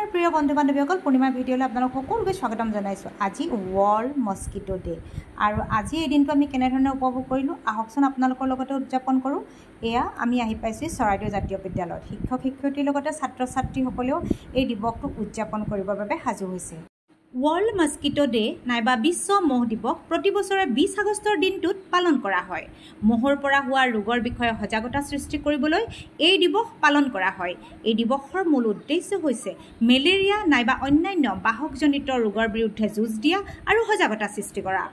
নমস্কাৰ প্ৰিয় বন্ধু বান্ধৱীসকল পূৰ্ণিমা ভিডিঅ'লৈ আপোনালোক সকলোকে স্বাগতম জনাইছোঁ। আজি ৱৰ্ল্ড মস্কিটো ডে আৰু আজি এই দিনটো আমি কেনেধৰণে উপভোগ কৰিলোঁ আহকচোন আপোনালোকৰ লগতে উদযাপন কৰোঁ। এয়া আমি আহি পাইছোঁ চৰাইদেউ জাতীয় বিদ্যালয়ত। শিক্ষক শিক্ষয়িত্ৰীৰ লগতে ছাত্ৰ ছাত্ৰীসকলেও এই দিৱসটো উদযাপন কৰিবৰ বাবে সাজু হৈছে। ৱৰ্ল্ড মস্কিটো ডে নাইবা বিশ্ব মহ দিৱস প্ৰতি বছৰে 20 আগষ্টৰ দিনটোত পালন কৰা হয়। মহৰ পৰা হোৱা ৰোগৰ বিষয়ে সজাগতা সৃষ্টি কৰিবলৈ এই দিৱস পালন কৰা হয়। এই দিৱসৰ মূল উদ্দেশ্য হৈছে মেলেৰিয়া নাইবা অন্যান্য বাহকজনিত ৰোগৰ বিৰুদ্ধে যুঁজ দিয়া আৰু সজাগতা সৃষ্টি কৰা।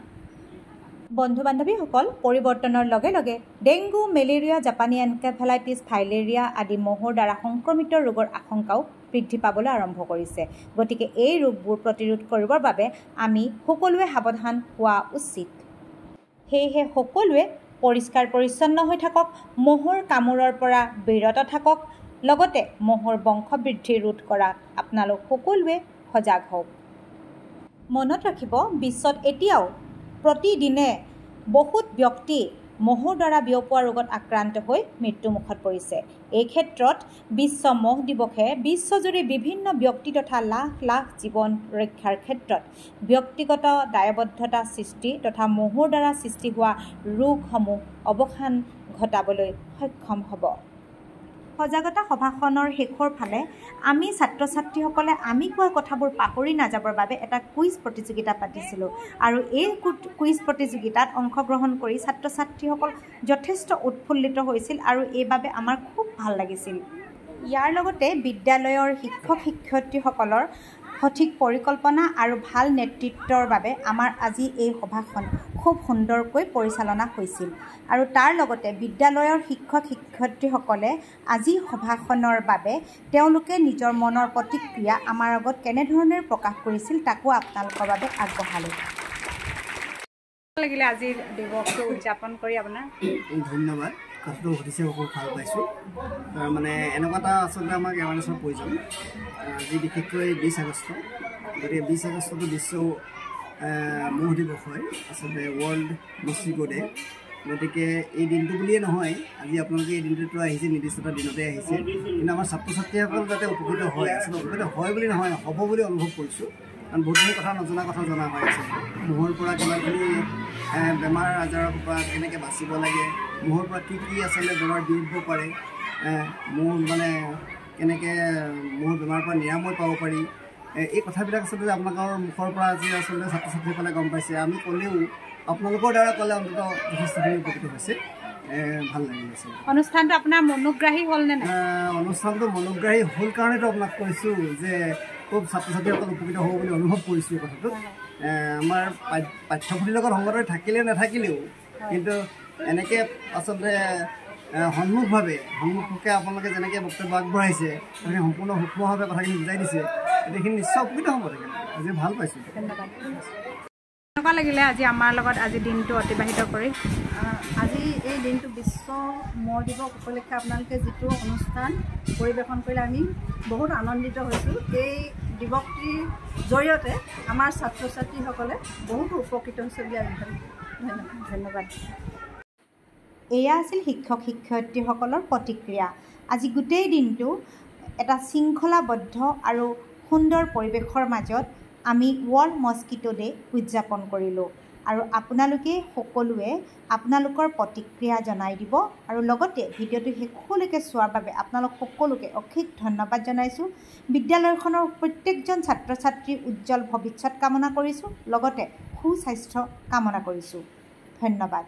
বন্ধু বান্ধৱীসকল, পৰিৱৰ্তনৰ লগে লগে ডেংগু, মেলেৰিয়া, জাপানী এনকেফেলাইটিছ, ফাইলেৰিয়া আদি মহৰ দ্বাৰা সংক্ৰমিত ৰোগৰ আশংকাও বৃদ্ধি পাবলৈ আৰম্ভ কৰিছে। গতিকে এই ৰোগবোৰ প্ৰতিৰোধ কৰিবৰ বাবে আমি সকলোৱে সাৱধান হোৱা উচিত। সেয়েহে সকলোৱে পৰিষ্কাৰ পৰিচ্ছন্ন হৈ থাকক, মহৰ কামোৰৰ পৰা বিৰত থাকক, লগতে মহৰ বংশবৃদ্ধি ৰোধ কৰাত আপোনালোক সকলোৱে সজাগ হওক। মনত ৰাখিব, বিশ্বত এতিয়াও প্ৰতিদিনে বহুত ব্যক্তি মহৰ দ্বাৰা বিয়পোৱা ৰোগত আক্ৰান্ত হৈ মৃত্যুমুখত পৰিছে। এই ক্ষেত্ৰত বিশ্ব মহ দিৱসে বিশ্বজুৰি বিভিন্ন ব্যক্তি তথা লাখ লাখ জীৱন ৰক্ষাৰ ক্ষেত্ৰত ব্যক্তিগত দায়বদ্ধতা সৃষ্টি তথা মহৰ দ্বাৰা সৃষ্টি হোৱা ৰোগসমূহ অৱসান ঘটাবলৈ সক্ষম হ'ব। সজাগতা সভাখনৰ শেষৰ ফালে আমি ছাত্ৰ ছাত্ৰীসকলে আমি কোৱা কথাবোৰ পাহৰি নাযাবৰ বাবে এটা কুইজ প্ৰতিযোগিতা পাতিছিলোঁ আৰু এই কুইজ প্ৰতিযোগিতাত অংশগ্ৰহণ কৰি ছাত্ৰ ছাত্ৰীসকল যথেষ্ট উৎফুল্লিত হৈছিল আৰু এইবাবে আমাৰ খুব ভাল লাগিছিল। ইয়াৰ লগতে বিদ্যালয়ৰ শিক্ষক শিক্ষয়িত্ৰীসকলৰ সঠিক পৰিকল্পনা আৰু ভাল নেতৃত্বৰ বাবে আমাৰ আজি এই সভাখন খুব সুন্দৰকৈ পৰিচালনা হৈছিল আৰু তাৰ লগতে বিদ্যালয়ৰ শিক্ষক শিক্ষয়িত্ৰীসকলে আজি সভাখনৰ বাবে তেওঁলোকে নিজৰ মনৰ প্ৰতিক্ৰিয়া আমাৰ আগত কেনেধৰণে প্ৰকাশ কৰিছিল তাকো আপোনালোকৰ বাবে আগবঢ়ালে। লাগিলে আজিৰ দিৱসটো উদযাপন কৰি আপোনাৰ ধন্যবাদ। কথাটো সুধিছে, খুব ভাল পাইছোঁ। মানে এনেকুৱা এটা আচলতে আমাক এৱাৰনেছৰ প্ৰয়োজন। আজি বিশেষকৈ 20 আগষ্ট, গতিকে 20 আগষ্টটো বিশ্ব মহ দিৱস হয়, আচলতে ৱৰ্ল্ড মস্কিটো ডে। গতিকে এই দিনটো বুলিয়ে নহয়, আজি আপোনালোকে এই দিনটোতো আহিছে, নিৰ্দিষ্ট এটা দিনতে আহিছে, কিন্তু আমাৰ ছাত্ৰ ছাত্ৰীসকল যাতে উপকৃত হয়, আচলতে উপকৃত হয় বুলি নহয়, হ'ব বুলি অনুভৱ কৰিছোঁ। কাৰণ বহুতখিনি কথা নজনা কথা জনা হৈ আছে। মহৰ পৰা কিমানখিনি বেমাৰ আজাৰৰ পৰা কেনেকৈ বাচিব লাগে, মহৰ পৰা কি কি আচলতে বেমাৰ বিয়পিব পাৰে, মহ মানে কেনেকৈ মহৰ বেমাৰৰ পৰা নিৰাময় পাব পাৰি, এই কথাবিলাক আচলতে আপোনালোকৰ মুখৰ পৰা আজি আচলতে ছাত্ৰ ছাত্ৰীসকলে গম পাইছে। আমি ক'লেও আপোনালোকৰ দ্বাৰা ক'লে অন্তত যথেষ্টখিনি উপকৃত হৈছে, ভাল লাগিছে। অনুষ্ঠানটো আপোনাৰ মনোগ্ৰাহী হ'লনে নাই? অনুষ্ঠানটো মনোগ্ৰাহী হ'ল কাৰণেতো আপোনাক কৈছোঁ যে খুব ছাত্ৰ ছাত্ৰীসকল উপকৃত হ'ব বুলি অনুভৱ কৰিছোঁ। কথাটো আমাৰ পাঠ্যপুথিৰ লগত সংগত হৈ থাকিলেও নাথাকিলেও, কিন্তু এনেকৈ আচলতে সন্মুখকে আপোনালোকে যেনেকৈ বক্তব্য আগবঢ়াইছে, গতিকে সম্পূৰ্ণ সূক্ষ্মভাৱে কথাখিনি বুজাই দিছে, এইখিনি নিশ্চয় উপকৃত হ'ব থাকে। আজি ভাল পাইছোঁ। ধন্যবাদ। কেনেকুৱা লাগিলে আজি আমাৰ লগত আজি দিনটো অতিবাহিত কৰি? আজি এই দিনটো বিশ্ব মহ দিৱস উপলক্ষে আপোনালোকে যিটো অনুষ্ঠান পৰিৱেশন কৰিলে আমি বহুত আনন্দিত হৈছোঁ। এই দিৱসটিৰ জৰিয়তে আমাৰ ছাত্ৰ ছাত্ৰীসকলে বহুতো উপকৃত হৈছে বুলি আমি ভাবিছোঁ। ধন্যবাদ। এয়া আছিল শিক্ষক শিক্ষয়িত্ৰীসকলৰ প্ৰতিক্ৰিয়া। আজি গোটেই দিনটো এটা শৃংখলাবদ্ধ আৰু সুন্দৰ পৰিৱেশৰ মাজত আমি ৱৰ্ল্ড মস্কিটো ডে উদযাপন কৰিলোঁ আৰু আপোনালোকে সকলোৱে আপোনালোকৰ প্ৰতিক্ৰিয়া জনাই দিব আৰু লগতে ভিডিঅ'টো শেষলৈকে চোৱাৰ বাবে আপোনালোক সকলোকে অশেষ ধন্যবাদ জনাইছোঁ। বিদ্যালয়খনৰ প্ৰত্যেকজন ছাত্ৰ ছাত্ৰীৰ উজ্জ্বল ভৱিষ্যত কামনা কৰিছোঁ, লগতে সুস্বাস্থ্য কামনা কৰিছোঁ। ধন্যবাদ।